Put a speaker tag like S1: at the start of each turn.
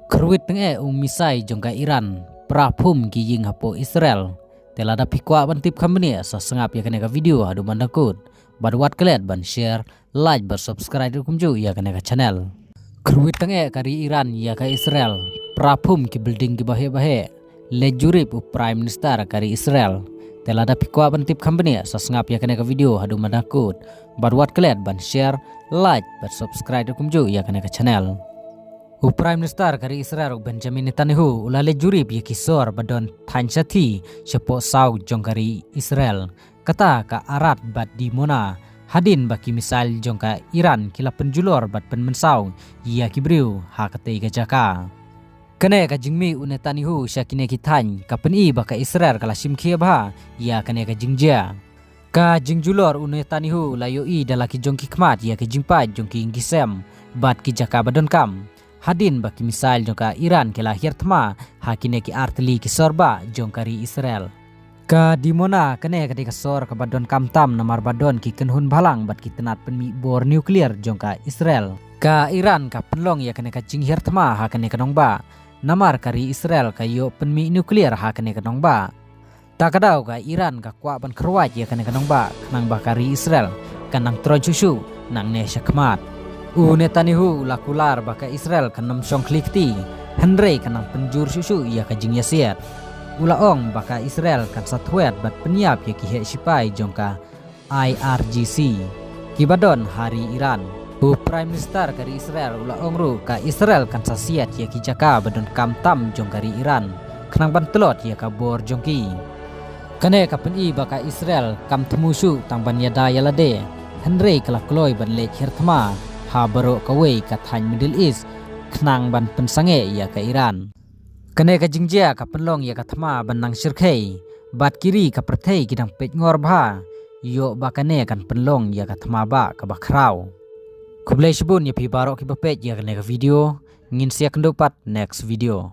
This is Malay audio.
S1: Kerwit tenge misai jongka Iran prapum ki ying hapo Israel telada pikwa ban tip company sa sengap ya kaneka video hadu mandakut badwat kelet ban share like bar subscribe kumju ya kaneka channel. Kerwit tenge kari Iran ya ka Israel prapum ki building ki bahe le jurip prime minister kari Israel telada pikwa ban tip company sa sengap ya kaneka video hadu mandakut badwat kelet ban share like bar subscribe kumju ya kaneka channel. Prime Minister kari Israel Benjamin Netanyahu ulale jurip ye kisor badon thanchati sepo sau jong kari Israel kata ka arat bat di mona hadin baki misal jong ka Iran kila penjulor bat penmensau ya kibriu ha kate ka jaka kene ka jingmi Netanyahu syakine kitany ka peni baka Israel kala simkhia ba ya kene ka jingjia ka jingjulor Netanyahu layo i dalaki jong kikmat ya ka jingpa jong ki ingisem bat ki jaka badon kam hadin baki misal jongka Iran ke lahir tma hakine ki artli ki sorba jongkari Israel ka dimona kene ketika sor ke badon kamtam namar badon ki kenhun balang bat ki tenat penmi bor nuklear jongka Israel ka Iran ka penlong ya kene ka jinghir tma hakane kanong ba namar kari Israel ka yo penmi nuklear hakane kanong ba tak kadau ka Iran ka kwa ban kerwat ya kene kanong ba kanang bakari Israel kanang tron susu nang ne syakmat Netanyahu lakular baka Israel kanam syong klikti Henry kanang penjur susu ia kajing yasiat ulaong baka Israel kan satwet bat penyiap ya kihe sipai jongka IRGC kibadon hari Iran Prime Minister kari Israel ulaong ru ka Israel kan sasiat ya kijaka badon kamtam jongkari Iran kanang bantelot ya kabor jongki kane kapeni baka Israel kam temusu tang ban yada yalade Henry kalakloi ban lek hirtma ha baro kawai ka thany Middle East knang ban pensange ya ka Iran kene ka jingjia ka penlong ya ka thama ban nang sirkhei bat kiri ka perthei kidang pet ngor bha yo bakane kan penlong ya ka thama ba ka bakrau kublai shibun ya pi baro ki bapet ya kene ka video ngin siak ndopat next video